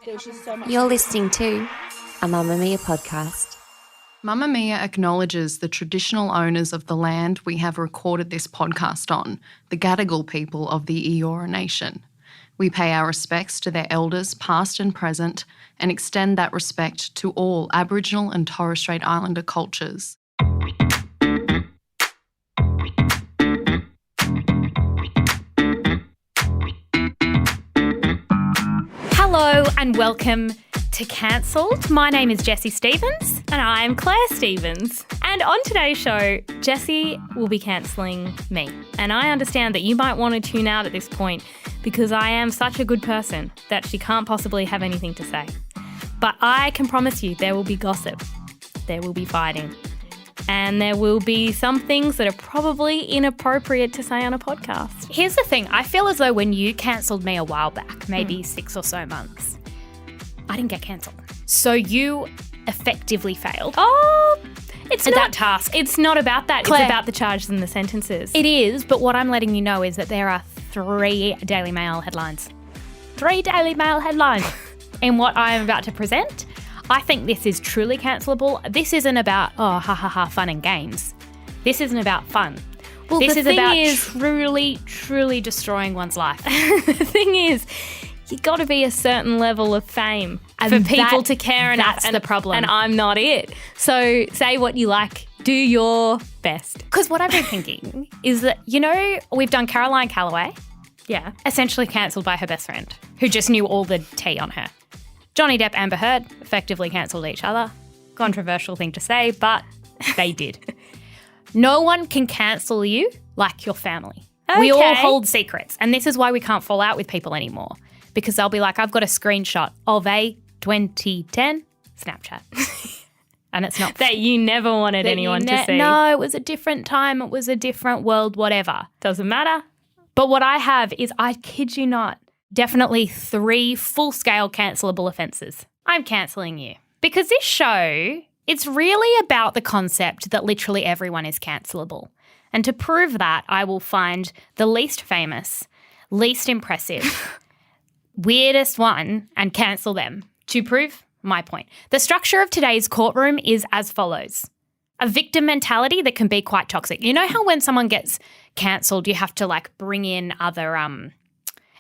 There's just so much. You're listening to a Mamamia podcast. Mamamia acknowledges the traditional owners of the land we have recorded this podcast on, the Gadigal people of the Eora Nation. We pay our respects to their elders, past and present, and extend that respect to all Aboriginal and Torres Strait Islander cultures. Hello and welcome to Cancelled. My name is Jessie Stephens. And I'm Clare Stephens. And on today's show, Jessie will be cancelling me. And I understand that you might want to tune out at this point because I am such a good person that she can't possibly have anything to say. But I can promise you there will be gossip, there will be fighting, and there will be some things that are probably inappropriate to say on a podcast. Here's the thing. I feel as though when you cancelled me a while back, maybe 6 or so months, I didn't get cancelled. So you effectively failed. Oh, it's at not that task. It's not about that. Clare, it's about the charges and the sentences. It is, but what I'm letting you know is that there are 3 Daily Mail headlines. 3 Daily Mail headlines in what I am about to present. I think this is truly cancelable. This isn't about, fun and games. This isn't about fun. Well, this is about truly truly destroying one's life. The thing is, you got to be a certain level of fame for people to care enough. That's the problem. And I'm not it. So say what you like. Do your best. Because what I've been thinking is that, we've done Caroline Calloway. Yeah. Essentially cancelled by her best friend, who just knew all the tea on her. Johnny Depp, Amber Heard effectively cancelled each other. Controversial thing to say, but they did. No one can cancel you like your family. Okay. We all hold secrets, and this is why we can't fall out with people anymore, because they'll be like, I've got a screenshot of a 2010 Snapchat. And it's not that you never wanted anyone to see. No, it was a different time. It was a different world, whatever. Doesn't matter. But what I have is, I kid you not, definitely 3 full-scale cancelable offences. I'm cancelling you. Because this show, it's really about the concept that literally everyone is cancelable. And to prove that, I will find the least famous, least impressive, weirdest one and cancel them to prove my point. The structure of today's courtroom is as follows. A victim mentality that can be quite toxic. You know how when someone gets cancelled, you have to bring in other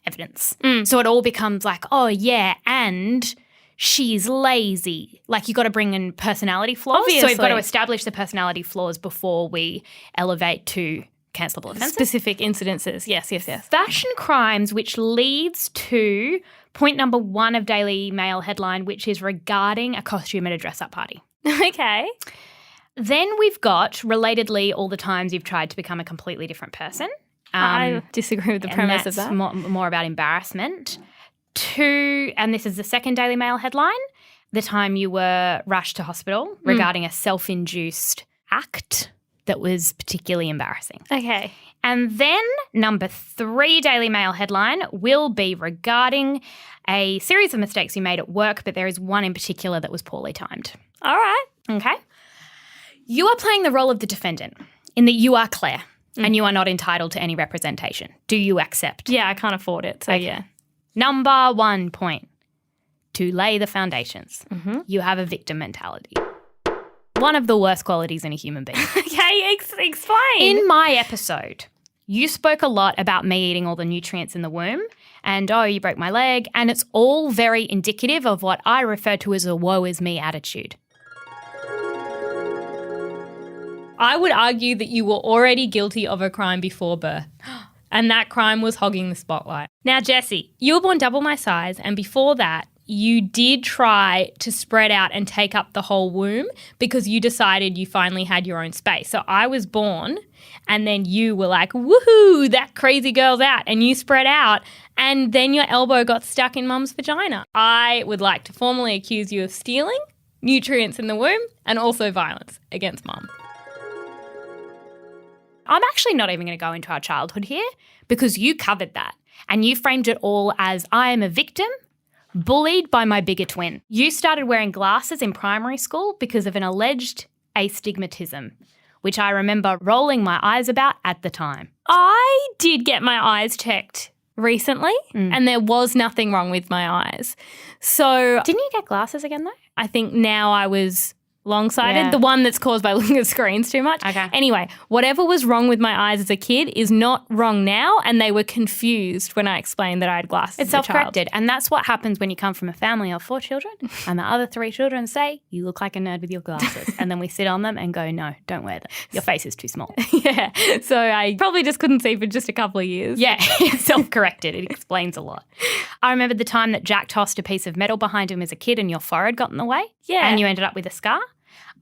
evidence. So it all becomes like, oh yeah, and she's lazy. You got to bring in personality flaws. Obviously. So we've got to establish the personality flaws before we elevate to cancelable offences. Specific incidences. Yes. Fashion crimes, which leads to point number 1 of Daily Mail headline, which is regarding a costume at a dress-up party. Okay. Then we've got, relatedly, all the times you've tried to become a completely different person. I disagree with the premise of that. More about embarrassment. 2, and this is the second Daily Mail headline, the time you were rushed to hospital regarding a self-induced act that was particularly embarrassing. Okay. And then number 3 Daily Mail headline will be regarding a series of mistakes you made at work, but there is one in particular that was poorly timed. All right. Okay. You are playing the role of the defendant in that you are Clare. And you are not entitled to any representation. Do you accept? Yeah, I can't afford it. So, yeah. Number 1 point, to lay the foundations. You have a victim mentality. One of the worst qualities in a human being. Okay, explain. In my episode, you spoke a lot about me eating all the nutrients in the womb and, you broke my leg, and it's all very indicative of what I refer to as a woe is me attitude. I would argue that you were already guilty of a crime before birth, and that crime was hogging the spotlight. Now, Jessie, you were born double my size, and before that, you did try to spread out and take up the whole womb because you decided you finally had your own space. So I was born, and then you were like, woohoo, that crazy girl's out, and you spread out, and then your elbow got stuck in mum's vagina. I would like to formally accuse you of stealing nutrients in the womb and also violence against mum. I'm actually not even going to go into our childhood here because you covered that and you framed it all as I am a victim bullied by my bigger twin. You started wearing glasses in primary school because of an alleged astigmatism, which I remember rolling my eyes about at the time. I did get my eyes checked recently and there was nothing wrong with my eyes. So Didn't you get glasses again though? I think now I was long-sighted, Yeah. the one that's caused by looking at screens too much. Okay. Anyway, whatever was wrong with my eyes as a kid is not wrong now, and they were confused when I explained that I had glasses It's as a child. self-corrected, and that's what happens when you come from a family of 4 children and the other 3 children say, you look like a nerd with your glasses. And then we sit on them and go, no, don't wear them. Your face is too small. Yeah. So I probably just couldn't see for just a couple of years. Yeah, it's self-corrected. It explains a lot. I remember the time that Jack tossed a piece of metal behind him as a kid and your forehead got in the way. Yeah. And you ended up with a scar.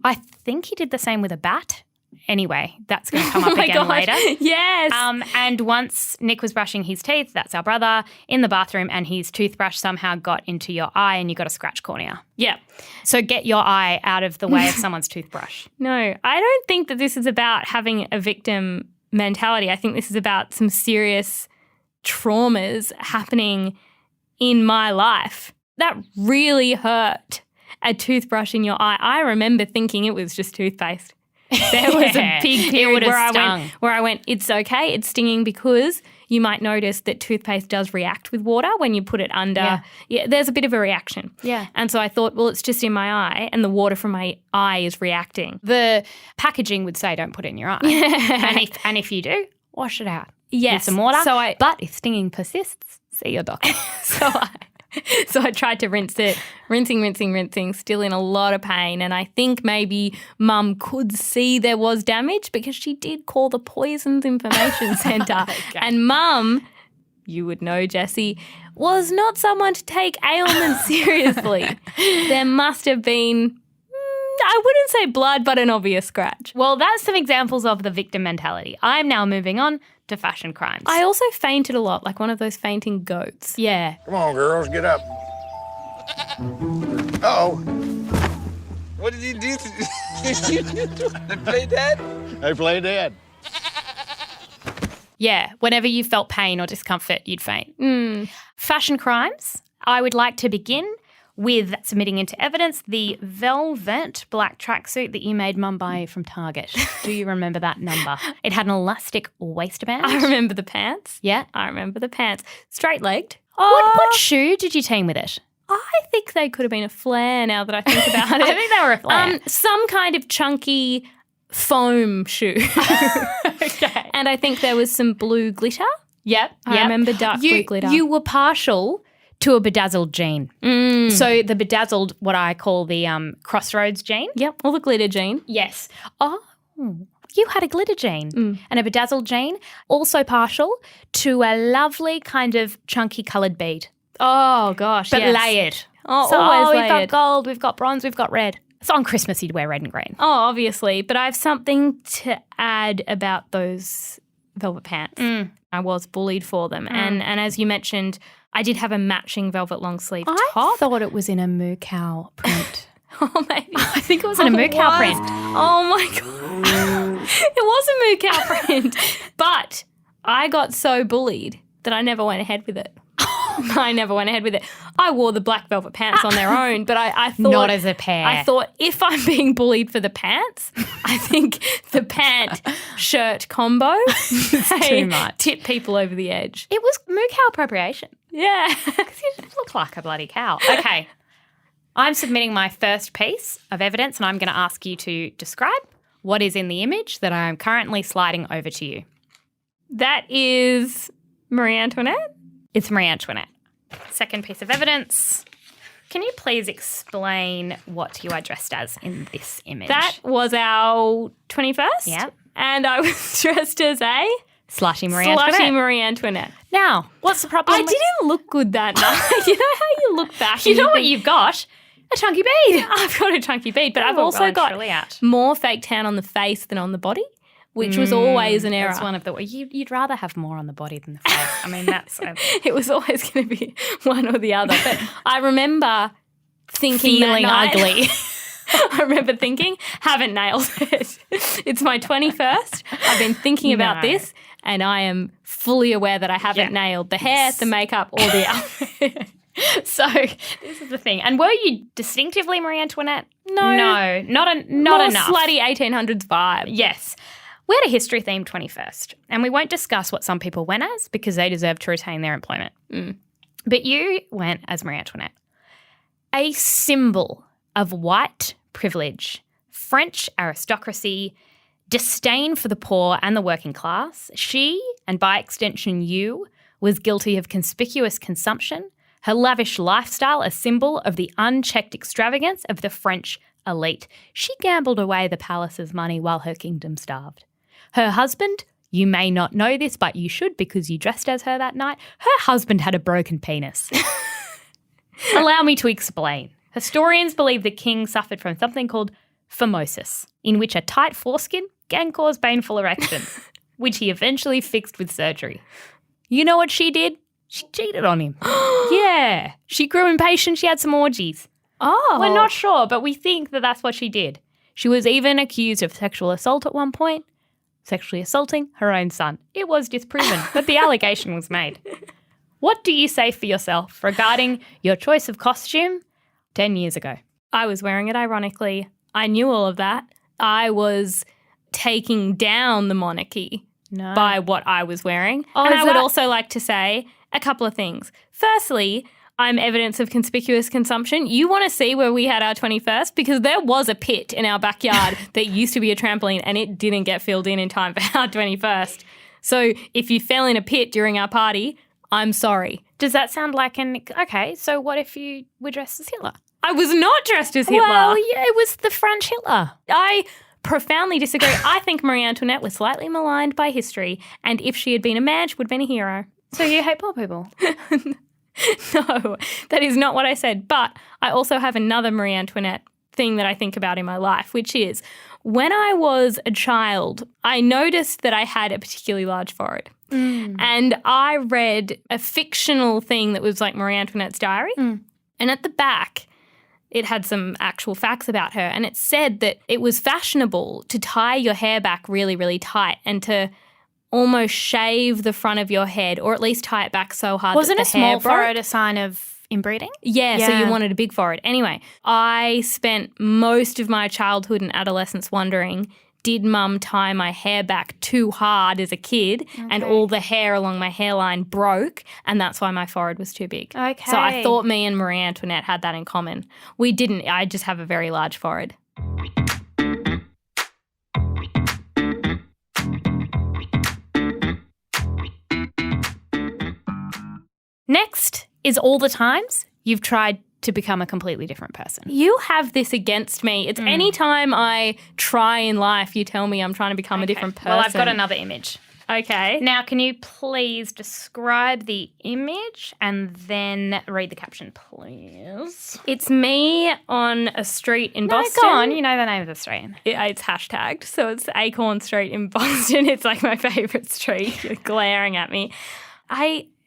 I think he did the same with a bat. Anyway, that's going to come up my again God. later. Yes. And once Nick was brushing his teeth, that's our brother, in the bathroom, and his toothbrush somehow got into your eye and you got a scratch cornea. Yeah. So get your eye out of the way of someone's toothbrush. No, I don't think that this is about having a victim mentality. I think this is about some serious traumas happening in my life. That really hurt. A toothbrush in your eye. I remember thinking it was just toothpaste. There was a big period where I went, it's okay, it's stinging, because you might notice that toothpaste does react with water when you put it under. Yeah, there's a bit of a reaction. Yeah. And so I thought, well, it's just in my eye and the water from my eye is reacting. The packaging would say don't put it in your eye. And if you do, wash it out. Yes. With some water. So but if stinging persists, see your doctor. So I tried to rinse it, rinsing, still in a lot of pain. And I think maybe Mum could see there was damage because she did call the Poisons Information Centre. Okay. And Mum, you would know, Jessie, was not someone to take ailments seriously. There must have been, I wouldn't say blood, but an obvious scratch. Well, that's some examples of the victim mentality. I'm now moving on to fashion crimes. I also fainted a lot, like one of those fainting goats. Yeah. Come on, girls, get up. Uh-oh. What did you do? They play dead? They play dead. Yeah, whenever you felt pain or discomfort, you'd faint. Fashion crimes, I would like to begin with submitting into evidence the velvet black tracksuit that you made Mum buy from Target. Do you remember that number? It had an elastic waistband. I remember the pants. Yeah. I remember the pants. Straight-legged. What shoe did you team with it? I think they could have been a flare now that I think about it. I think they were a flare. Some kind of chunky foam shoe. Okay. And I think there was some blue glitter. Yep. I remember dark blue glitter. You were partial to a bedazzled jean. So the bedazzled, what I call the crossroads jean. Yep, or the glitter jean. Yes. Oh, you had a glitter jean and a bedazzled jean. Also partial to a lovely kind of chunky coloured bead. Oh, gosh, But yes. layered. Oh, So always we've got layered. gold, we've got bronze, we've got red. So on Christmas you'd wear red and green. Oh, obviously. But I have something to add about those velvet pants. I was bullied for them. And as you mentioned, I did have a matching velvet long sleeve top. I thought it was in a moo cow print. Oh, maybe. I think it was in a moo cow print. Oh, my God. It was a moo cow print. But I got so bullied that I never went ahead with it. I never went ahead with it. I wore the black velvet pants on their own, but I thought... Not as a pair. I thought if I'm being bullied for the pants, I think the pant-shirt combo too much. tip people over the edge. It was moo cow appropriation. Yeah. Because you look like a bloody cow. Okay. I'm submitting my first piece of evidence and I'm going to ask you to describe what is in the image that I am currently sliding over to you. That is Marie Antoinette. It's Marie Antoinette. Second piece of evidence. Can you please explain what you are dressed as in this image? That was our 21st. Yep. And I was dressed as a Slushy Marie Antoinette. Marie Antoinette. Now, what's the problem? I didn't look good that night. You know how you look back You and know what think, you've got? A chunky bead. I've got a chunky bead, but I've Oh, also well and got truly out. more fake tan on the face than on the body, which was always an error. That's one of the... You'd rather have more on the body than the face. I mean, that's... It was always going to be one or the other. But I remember thinking Feeling that night, ugly. I remember thinking, haven't nailed it. It's my 21st. I've been thinking about this and I am fully aware that I haven't nailed the hair, the makeup or the outfit. So this is the thing. And were you distinctively Marie Antoinette? No. No, not More enough. slutty 1800s vibe. Yes. We had a history-themed 21st, and we won't discuss what some people went as because they deserve to retain their employment. But you went as Marie Antoinette, a symbol of white privilege, French aristocracy, disdain for the poor and the working class. She, and by extension you, was guilty of conspicuous consumption, her lavish lifestyle a symbol of the unchecked extravagance of the French elite. She gambled away the palace's money while her kingdom starved. Her husband, you may not know this, but you should because you dressed as her that night, her husband had a broken penis. Allow me to explain. Historians believe the king suffered from something called phimosis, in which a tight foreskin can cause painful erections, which he eventually fixed with surgery. You know what she did? She cheated on him. Yeah. She grew impatient. She had some orgies. Oh. We're not sure, but we think that that's what she did. She was even accused of sexual assault at one point, sexually assaulting her own son. It was disproven, but the allegation was made. What do you say for yourself regarding your choice of costume 10 years ago? I was wearing it ironically. I knew all of that. I was taking down the monarchy by what I was wearing. And I would also like to say a couple of things. Firstly, I'm evidence of conspicuous consumption. You want to see where we had our 21st? Because there was a pit in our backyard that used to be a trampoline and it didn't get filled in time for our 21st. So if you fell in a pit during our party, I'm sorry. Does that sound like okay, so what if you were dressed as Hitler? I was not dressed as Hitler. Well, yeah, it was the French Hitler. I profoundly disagree. I think Marie Antoinette was slightly maligned by history, and if she had been a man, she would have been a hero. So you hate poor people? No, that is not what I said. But I also have another Marie Antoinette thing that I think about in my life, which is when I was a child, I noticed that I had a particularly large forehead. And I read a fictional thing that was like Marie Antoinette's diary. And at the back, it had some actual facts about her. And it said that it was fashionable to tie your hair back really, really tight and to almost shave the front of your head, or at least tie it back so hard Wasn't that the a hair small broke. forehead a sign of inbreeding? Yeah, so you wanted a big forehead. Anyway, I spent most of my childhood and adolescence wondering, did mum tie my hair back too hard as a kid and all the hair along my hairline broke and that's why my forehead was too big? Okay. So I thought me and Marie Antoinette had that in common. We didn't. I just have a very large forehead. Next is all the times you've tried to become a completely different person. You have this against me. It's any time I try in life, you tell me I'm trying to become a different person. Well, I've got another image. Okay. Now, can you please describe the image and then read the caption, please? It's me on a street in Boston. Go on. You know the name of the street. It's hashtagged. So it's Acorn Street in Boston. It's like my favourite street. You're glaring at me.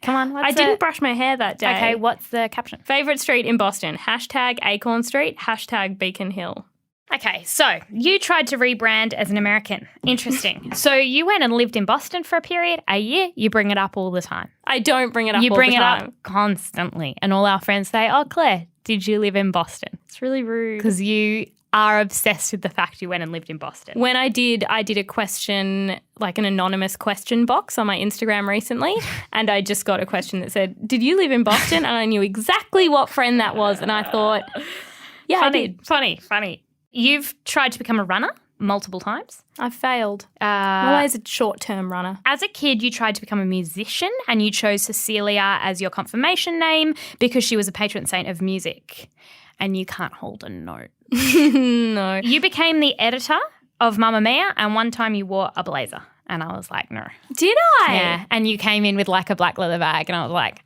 Come on. I didn't brush my hair that day. Okay, what's the caption? Favourite street in Boston. Hashtag Acorn Street. Hashtag Beacon Hill. Okay, so you tried to rebrand as an American. Interesting. So you went and lived in Boston for a year. You bring it up all the time. I don't bring it up all the time. You bring it up constantly. And all our friends say, oh, Claire, did you live in Boston? It's really rude. Because you are obsessed with the fact you went and lived in Boston. When I did a question, like an anonymous question box on my Instagram recently, and I just got a question that said, did you live in Boston? And I knew exactly what friend that was. And I thought, yeah, I did. Funny. You've tried to become a runner multiple times. I've failed. I'm always a short-term runner. As a kid, you tried to become a musician and you chose Cecilia as your confirmation name because she was a patron saint of music. And you can't hold a note. No. You became the editor of Mamamia and one time you wore a blazer. And I was like, no. Did I? Yeah. And you came in with like a black leather bag and I was like,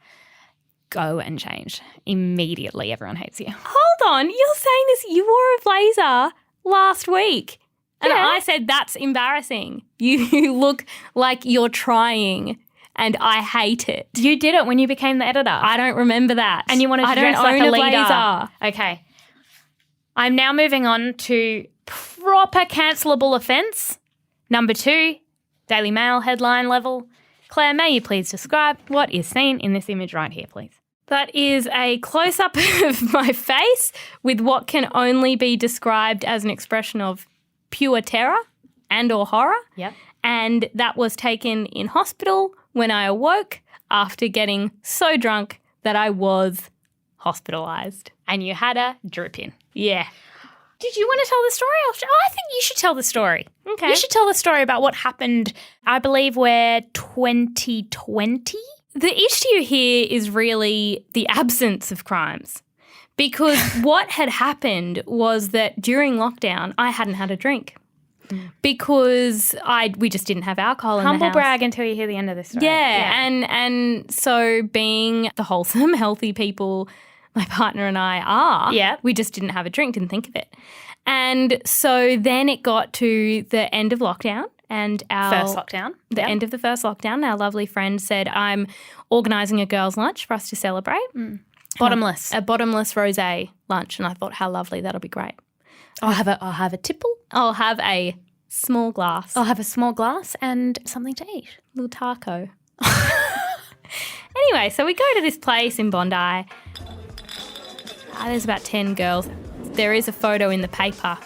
go and change. Immediately everyone hates you. Hold on. You're saying this, you wore a blazer last week. And Yeah. I said, that's embarrassing. You look like you're trying and I hate it. You did it when you became the editor. I don't remember that. And you wanted to I dress don't like own a leader. blazer. Okay. I'm now moving on to proper cancelable offence. Number 2, Daily Mail headline level. Claire, may you please describe what is seen in this image right here, please? That is a close-up of my face with what can only be described as an expression of pure terror and or horror. Yep. And that was taken in hospital when I awoke after getting so drunk that I was hospitalised. And you had a drip in. Yeah. Did you want to tell the story? I think you should tell the story. Okay. You should tell the story about what happened, I believe we're 2020. The issue here is really the absence of crimes, because what had happened was that during lockdown I hadn't had a drink because we just didn't have alcohol in the house. Humble brag until you hear the end of this story. Yeah. And so being the wholesome, healthy people my partner and I are, we just didn't have a drink, didn't think of it. And so then it got to the end of lockdown. And First lockdown. End of the first lockdown, our lovely friend said, I'm organising a girls' lunch for us to celebrate. Bottomless. A bottomless rosé lunch. And I thought, how lovely, that'll be great. I'll have a tipple. I'll have a small glass. I'll have a small glass and something to eat. A little taco. Anyway, so we go to this place in Bondi. There's about 10 girls. There is a photo in the paper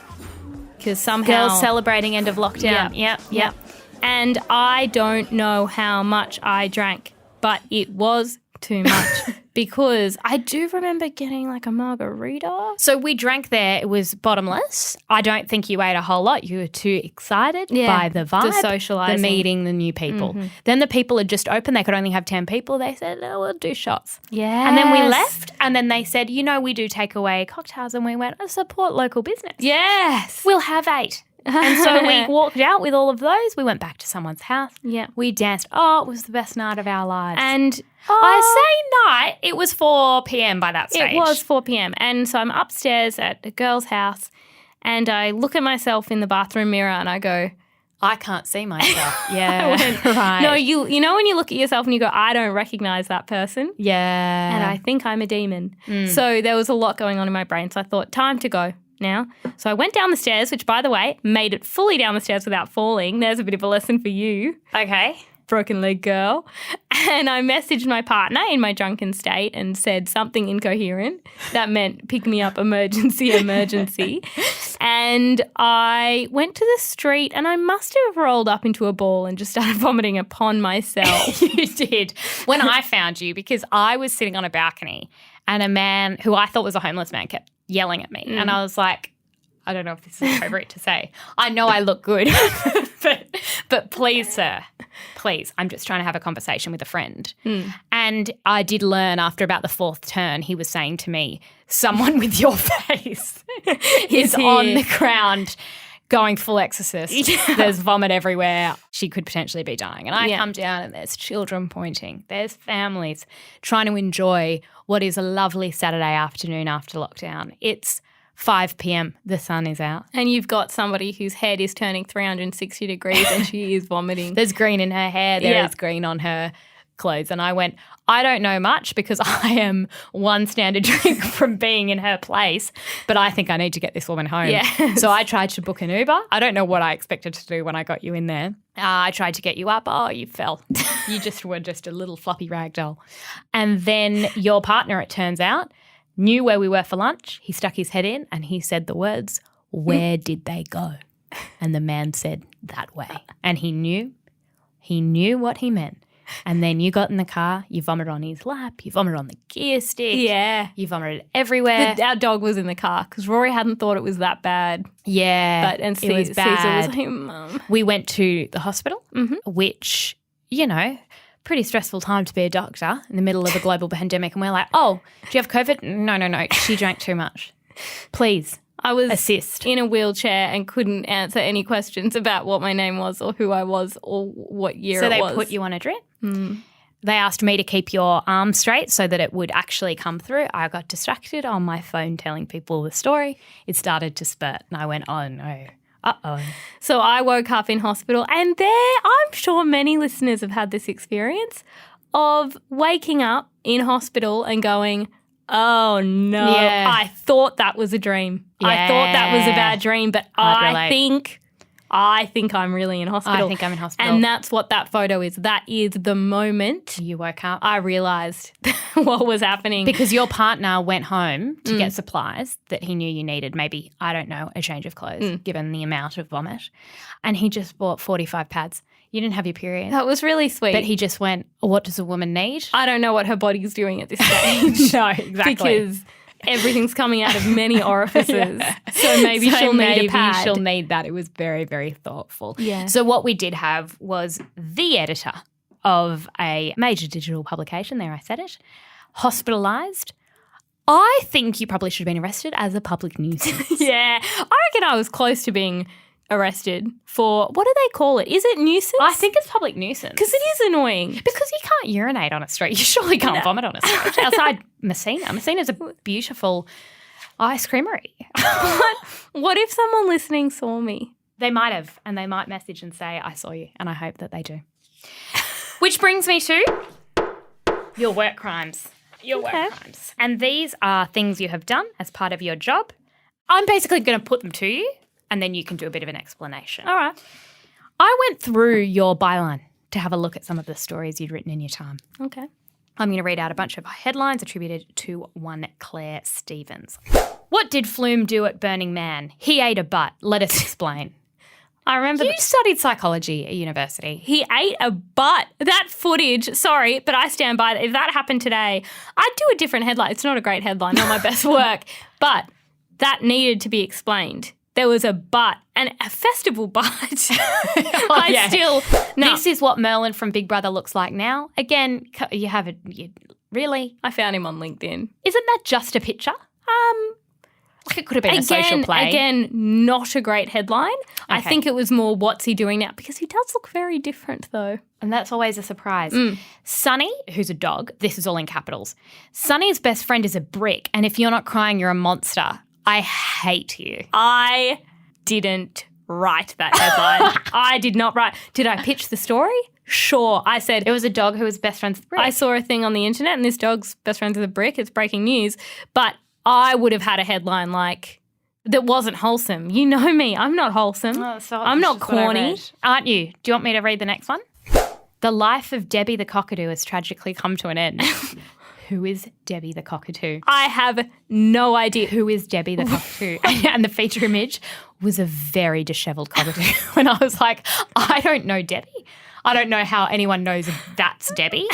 because somehow... Girls celebrating end of lockdown. Yep. And I don't know how much I drank, but it was too much because I do remember getting like a margarita. So we drank there. It was bottomless. I don't think you ate a whole lot. You were too excited by the vibe, the socialising, the meeting, the new people. Then the people had just opened. They could only have 10 people. They said, no, we'll do shots. Yeah. And then we left and then they said, we do take away cocktails, and we went, support local business. Yes. We'll have 8. And so we walked out with all of those. We went back to someone's house. Yeah. We danced. Oh, it was the best night of our lives. And I say night. It was 4 p.m. by that stage. It was 4 p.m. And so I'm upstairs at a girl's house and I look at myself in the bathroom mirror and I go, I can't see myself. Yeah. Right. No, you know when you look at yourself and you go, I don't recognise that person. Yeah. And I think I'm a demon. So there was a lot going on in my brain. So I thought, time to go now. So I went down the stairs, which, by the way, made it fully down the stairs without falling. There's a bit of a lesson for you. Okay. Broken leg girl. And I messaged my partner in my drunken state and said something incoherent. That meant pick me up, emergency. And I went to the street and I must have rolled up into a ball and just started vomiting upon myself. You did. When I found you, because I was sitting on a balcony and a man who I thought was a homeless man kept yelling at me. And I was like, I don't know if this is appropriate to say. I know I look good, but please, sir, please, I'm just trying to have a conversation with a friend. And I did learn after about the 4th turn, he was saying to me, someone with your face is on the ground going full exorcist. Yeah. There's vomit everywhere. She could potentially be dying. And I come down and there's children pointing. There's families trying to enjoy what is a lovely Saturday afternoon after lockdown. It's 5 p.m. The sun is out. And you've got somebody whose head is turning 360 degrees and she is vomiting. There's green in her hair. There is green on her clothes. And I went, I don't know much because I am one standard drink from being in her place, but I think I need to get this woman home. Yes. So I tried to book an Uber. I don't know what I expected to do when I got you in there. I tried to get you up. Oh, you fell. You just were just a little floppy rag doll. And then your partner, it turns out, knew where we were for lunch. He stuck his head in and he said the words, where did they go? And the man said, that way. And he knew what he meant. And then you got in the car, you vomited on his lap, you vomited on the gear stick. Yeah. You vomited everywhere. Our dog was in the car because Rory hadn't thought it was that bad. Yeah. But it was bad. Caesar was like, Mum. We went to the hospital, which, pretty stressful time to be a doctor in the middle of a global pandemic. And we're like, oh, do you have COVID? No. She drank too much. Please. I was assist. in a wheelchair and couldn't answer any questions about what my name was or who I was or what year it was. So they put you on a drip. They asked me to keep your arm straight so that it would actually come through. I got distracted on my phone telling people the story. It started to spurt and I went, oh no. Uh-oh. So I woke up in hospital and I'm sure many listeners have had this experience of waking up in hospital and going, oh, no, I thought that was a dream. Yeah. I thought that was a bad dream, but I think I'm really in hospital. I think I'm in hospital. And that's what that photo is. That is the moment you woke up. I realised what was happening. Because your partner went home to get supplies that he knew you needed, maybe, I don't know, a change of clothes, given the amount of vomit. And he just bought 45 pads. You didn't have your period. That was really sweet. But he just went, what does a woman need? I don't know what her body's doing at this stage. No, exactly. Because everything's coming out of many orifices. So maybe she'll need a pad. She'll need that. It was very, very thoughtful. Yeah. So what we did have was the editor of a major digital publication, there I said it, hospitalised. I think you probably should have been arrested as a public nuisance. Yeah. I reckon I was close to being arrested for, what do they call it? Is it nuisance? I think it's public nuisance. Because it is annoying. Because you can't urinate on a street. You surely can't vomit on a street. Outside Messina. Messina's a beautiful ice creamery. What if someone listening saw me? They might have, and they might message and say, I saw you, and I hope that they do. Which brings me to your work crimes. Your work crimes. And these are things you have done as part of your job. I'm basically going to put them to you, and then you can do a bit of an explanation. All right. I went through your byline to have a look at some of the stories you'd written in your time. Okay. I'm going to read out a bunch of headlines attributed to one Clare Stephens. What did Flume do at Burning Man? He ate a butt. Let us explain. I remember You studied psychology at university. he ate a butt. That footage, sorry, but I stand by that. If that happened today, I'd do a different headline. It's not a great headline, not my best work, but that needed to be explained. There was a butt, and a festival butt. This is what Merlin from Big Brother looks like now. Again, you have it. Really? I found him on LinkedIn. Isn't that just a picture? Like it could have been a social play. Again, not a great headline. I Okay. think it was more what's he doing now, because he does look very different though. And that's always a surprise. Sonny, who's a dog, this is all in capitals. Sonny's best friend is a brick, and if you're not crying, you're a monster. I hate you. I didn't write that headline. I did not write. Did I pitch the story? Sure. I said It was a dog who was best friends with a brick. I saw a thing on the internet and this dog's best friends with a brick. It's breaking news. But I would have had a headline like that wasn't wholesome. You know me. I'm not wholesome. I'm not corny. Aren't you? Do you want me to read the next one? The life of Debbie the cockatoo has tragically come to an end. Who is Debbie the cockatoo? I have no idea. Who is Debbie the cockatoo? And the feature image was a very dishevelled cockatoo. And I was like, I don't know Debbie. I don't know how anyone knows that's Debbie.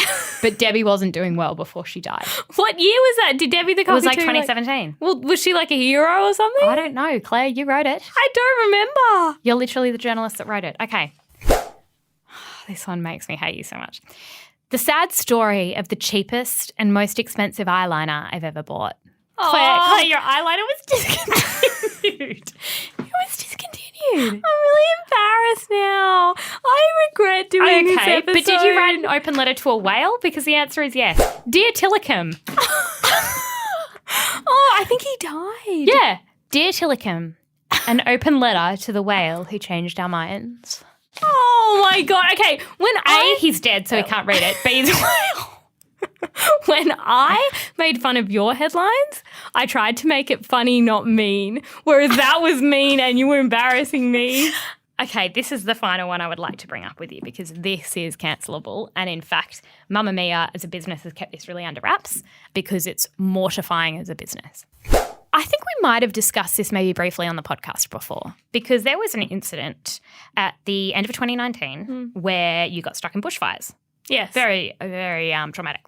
But Debbie wasn't doing well before she died. What year was that? Did Debbie the cockatoo? It was like 2017. Well, was she like a hero or something? I don't know. Claire, you wrote it. I don't remember. You're literally the journalist that wrote it. Okay. This one makes me hate you so much. The sad story of the cheapest and most expensive eyeliner I've ever bought. Claire, your eyeliner was discontinued. It was discontinued. I'm really embarrassed now. I regret doing this Okay, episode. but did you write an open letter to a whale? Because the answer is yes. Dear Tillicum. Oh, I think he died. Yeah. Dear Tillicum, an open letter to the whale who changed our minds. Oh my God. Okay, when He's dead, so he can't read it. B, he's a whale. When I made fun of your headlines, I tried to make it funny, not mean. Whereas that was mean and you were embarrassing me. Okay, this is the final one I would like to bring up with you because this is cancelable. And in fact, Mamamia as a business has kept this really under wraps because it's mortifying as a business. I think we might have discussed this maybe briefly on the podcast before because there was an incident at the end of 2019 where you got stuck in bushfires. Yes. Very, very traumatic.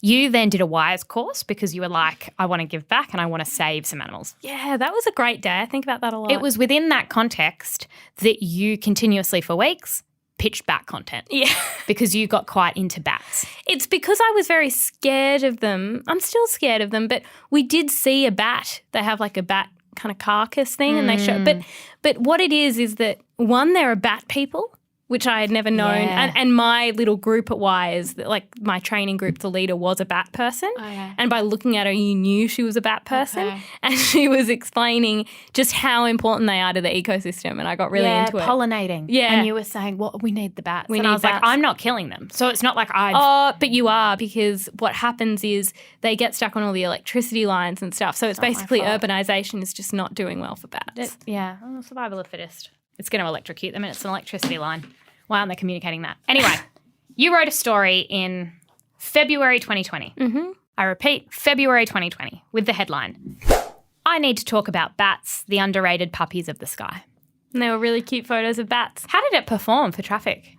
You then did a WISE course because you were like, I want to give back and I want to save some animals. Yeah, that was a great day. I think about that a lot. It was within that context that you continuously for weeks pitched bat content. Yeah. Because you got quite into bats. It's because I was very scared of them. I'm still scared of them, but we did see a bat. They have like a bat kind of carcass thing and they show. But what it is that one, there are bat people, which I had never known. Yeah. And my little group at WISE, like my training group, the leader was a bat person. Okay. And by looking at her, you knew she was a bat person. Okay. And she was explaining just how important they are to the ecosystem. And I got really into it. Pollinating. Yeah. And you were saying, well, we need the bats. We and I need was like, bats. I'm not killing them. So it's not like Oh, but you are, because what happens is they get stuck on all the electricity lines and stuff. So it's not my basically fault. urbanisation is just not doing well for bats. Survival of the fittest. It's going to electrocute them and it's an electricity line. Why aren't they communicating that? Anyway, you wrote a story in February 2020. Mm-hmm. I repeat, February 2020 with the headline, I need to talk about bats, the underrated puppies of the sky. And they were really cute photos of bats. How did it perform for traffic?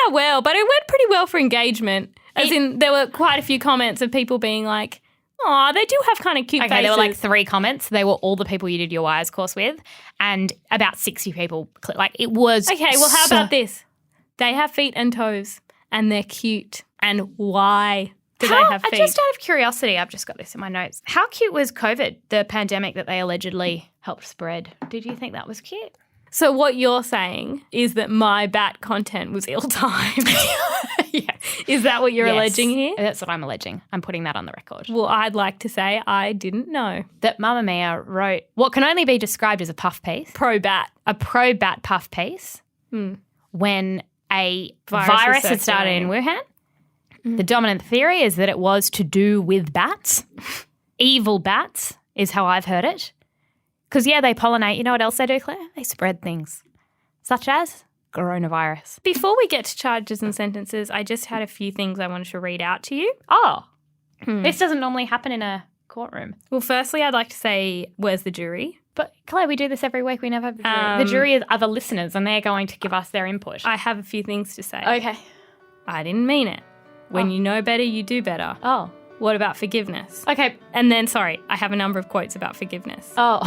that well, but it went pretty well for engagement. As in, there were quite a few comments of people being like, oh, they do have kind of cute faces. There were like 3 comments. They were all the people you did your wires course with, and about 60 people. Like, it was. Okay, well, how about this? They have feet and toes, and they're cute. And why do they have feet? Just out of curiosity, I've just got this in my notes. How cute was COVID, the pandemic that they allegedly helped spread? Did you think that was cute? So what you're saying is that my bat content was ill-timed. Yes. Is that what you're alleging here? That's what I'm alleging. I'm putting that on the record. Well, I'd like to say I didn't know. That Mamamia wrote what can only be described as a puff piece. Pro-bat. A pro-bat puff piece when a virus had started in Wuhan. The dominant theory is that it was to do with bats. Evil bats is how I've heard it. Because, yeah, they pollinate. You know what else they do, Claire? They spread things, such as coronavirus. Before we get to charges and sentences, I just had a few things I wanted to read out to you. Oh, this doesn't normally happen in a courtroom. Well, firstly, I'd like to say, where's the jury? But, Claire, we do this every week. We never have the jury. The jury is other listeners, and they're going to give us their input. I have a few things to say. Okay. I didn't mean it. When you know better, you do better. Oh. What about forgiveness? Okay. And then, sorry, I have a number of quotes about forgiveness. Oh.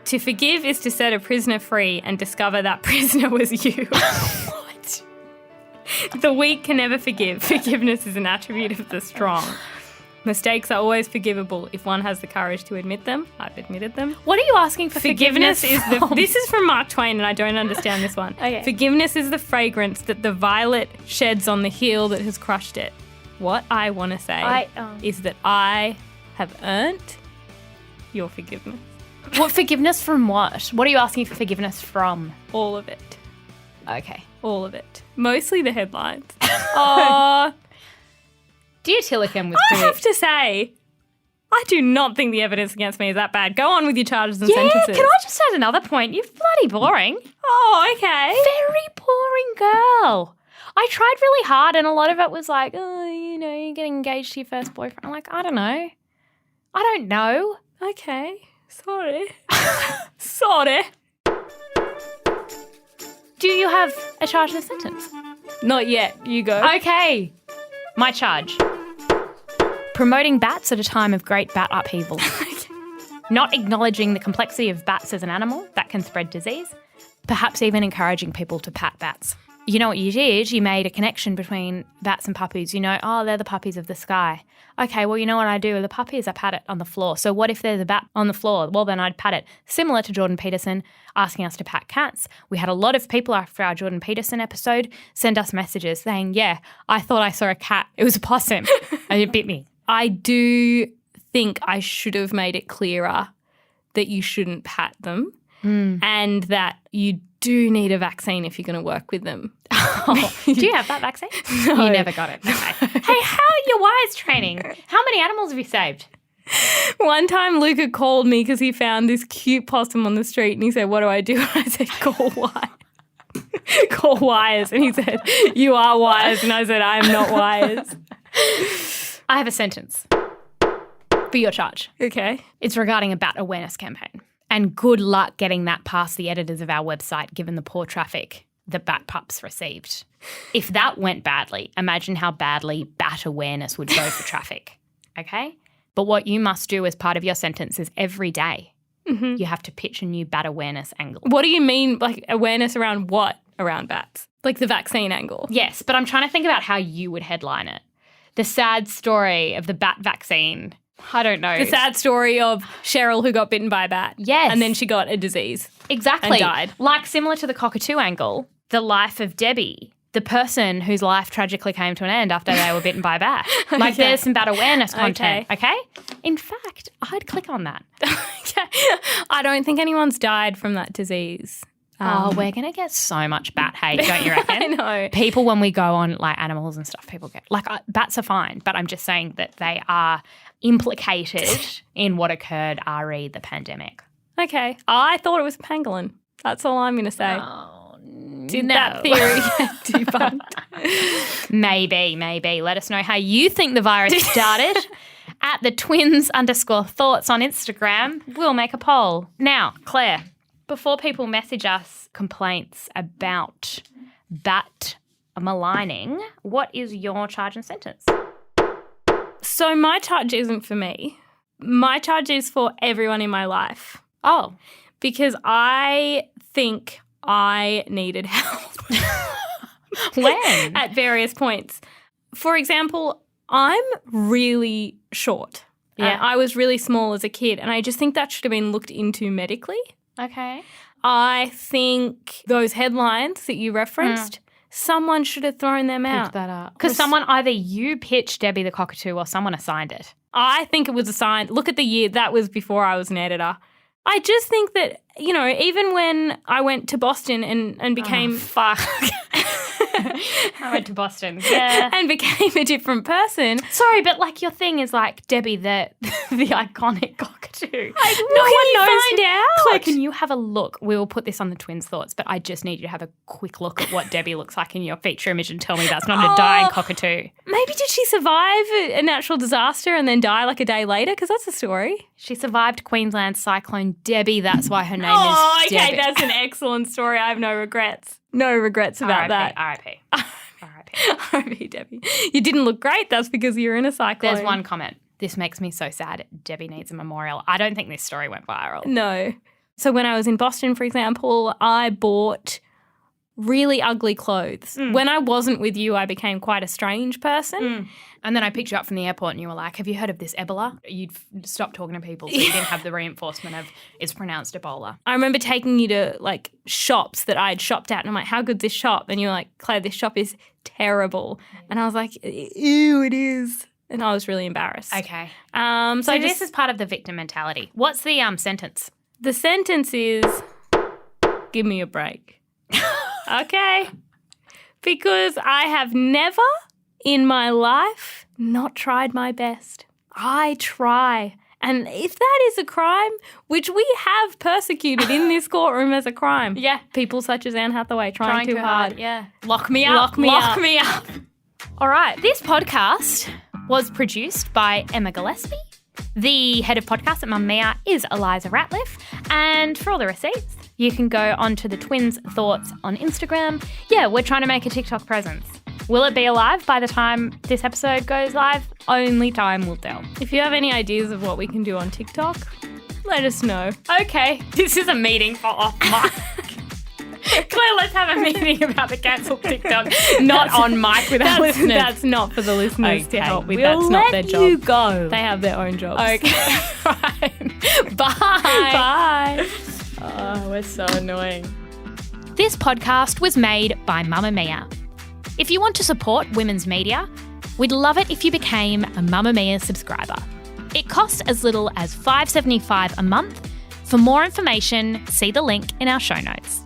To forgive is to set a prisoner free and discover that prisoner was you. What? The weak can never forgive. Forgiveness is an attribute of the strong. Mistakes are always forgivable if one has the courage to admit them. I've admitted them. What are you asking for forgiveness from? This is from Mark Twain, and I don't understand this one. Okay. Forgiveness is the fragrance that the violet sheds on the heel that has crushed it. What I want to say is that I have earned your forgiveness. What forgiveness from what? What are you asking for forgiveness from? All of it. Okay. All of it. Mostly the headlines. Oh, Dear Tillicum was I pretty... have to say, I do not think the evidence against me is that bad. Go on with your charges and sentences. Can I just add another point? You're bloody boring. Oh, okay. Very boring girl. I tried really hard, and a lot of it was like, oh, you know, you're getting engaged to your first boyfriend. I'm like, I don't know. Okay. Sorry. Sorry. Do you have a charge and a sentence? Not yet. You go. Okay. My charge. Promoting bats at a time of great bat upheaval. Not acknowledging the complexity of bats as an animal that can spread disease. Perhaps even encouraging people to pat bats. You know what you did? You made a connection between bats and puppies. You know, oh, they're the puppies of the sky. Okay, well, you know what I do with the puppies? I pat it on the floor. So what if there's a bat on the floor? Well, then I'd pat it. Similar to Jordan Peterson asking us to pat cats. We had a lot of people after our Jordan Peterson episode send us messages saying, yeah, I thought I saw a cat. It was a possum and it bit me. I do think I should have made it clearer that you shouldn't pat them and that you do need a vaccine if you're going to work with them. Oh, do you have that vaccine? No. You never got it. Okay. Hey, how are your wires training? How many animals have you saved? One time Luca called me because he found this cute possum on the street and he said, what do I do? And I said, call wires. Call wires. And he said, you are wires. And I said, I am not wires. I have a sentence for your charge. Okay. It's regarding a bat awareness campaign. And good luck getting that past the editors of our website, given the poor traffic that bat pups received. If that went badly, imagine how badly bat awareness would go for traffic, okay? But what you must do as part of your sentence is every day you have to pitch a new bat awareness angle. What do you mean, like awareness around what? Around bats? Like the vaccine angle? Yes, but I'm trying to think about how you would headline it. The sad story of the bat vaccine. I don't know. The sad story of Cheryl who got bitten by a bat. Yes. And then she got a disease. Exactly. And died. Like similar to the cockatoo angle, the life of Debbie, the person whose life tragically came to an end after they were bitten by a bat. Like there's some bat awareness content, okay? In fact, I'd click on that. Okay. I don't think anyone's died from that disease. Oh, we're going to get so much bat hate, don't you reckon? I know. People, when we go on like animals and stuff, people get, like bats are fine, but I'm just saying that they are implicated in what occurred re the pandemic. Okay. I thought it was pangolin. That's all I'm going to say. Oh, Did that theory get debunked? Maybe. Let us know how you think the virus started at the twins_thoughts on Instagram. We'll make a poll. Now, Claire, before people message us complaints about bat maligning. What is your charge and sentence? So my charge isn't for me. My charge is for everyone in my life. Oh. Because I think I needed help. When? At various points. For example, I'm really short. Yeah. I was really small as a kid, and I just think that should have been looked into medically. Okay. I think those headlines that you referenced, someone should have thrown them out. Picked that up. Because someone, either you pitched Debbie the Cockatoo or someone assigned it. I think it was assigned. Look at the year. That was before I was an editor. I just think that, you know, even when I went to Boston and became... Oh, fuck. I went to Boston. Yeah. And became a different person. Sorry, but like your thing is like Debbie the iconic cockatoo. No one knows. Find out. Claire, can you have a look? We will put this on the Twins Thoughts, but I just need you to have a quick look at what Debbie looks like in your feature image and tell me that's not a dying cockatoo. Maybe did she survive a natural disaster and then die like a day later? Because that's a story. She survived Queensland cyclone Debbie. That's why her name is okay, Debbie. that's an excellent story. I have no regrets. No regrets about that. R.I.P. R.I.P. Debbie. You didn't look great. That's because you were in a cyclone. There's one comment. This makes me so sad. Debbie needs a memorial. I don't think this story went viral. No. So when I was in Boston, for example, I bought really ugly clothes. When I wasn't with you, I became quite a strange person. And then I picked you up from the airport and you were like, have you heard of this Ebola? You'd stopped talking to people so you didn't have the reinforcement of it's pronounced Ebola. I remember taking you to like shops that I'd shopped at and I'm like, how good's this shop? And you were like, Claire, this shop is terrible. And I was like, ew, it is. And I was really embarrassed. Okay. So this is part of the victim mentality. What's the sentence? The sentence is, give me a break. Okay? Because I have never in my life not tried my best. I try. And if that is a crime, which we have persecuted in this courtroom as a crime. Yeah. People such as Anne Hathaway trying too hard. Yeah. Lock me up. Lock me up. All right. This podcast was produced by Emma Gillespie. The head of podcast at Mamamia is Eliza Ratliff. And for all the receipts, you can go onto the Twins Thoughts on Instagram. Yeah, we're trying to make a TikTok presence. Will it be alive by the time this episode goes live? Only time will tell. If you have any ideas of what we can do on TikTok, let us know. Okay, this is a meeting for off mic. Claire, let's have a meeting about the cancelled TikTok, not on mic with our listeners. That's not for the listeners to help with. We'll that's not their job. you go. They have their own jobs. Okay, fine. Bye. Bye. Oh, we're so annoying. This podcast was made by Mamamia. If you want to support women's media, we'd love it if you became a Mamamia subscriber. It costs as little as $5.75 a month. For more information, see the link in our show notes.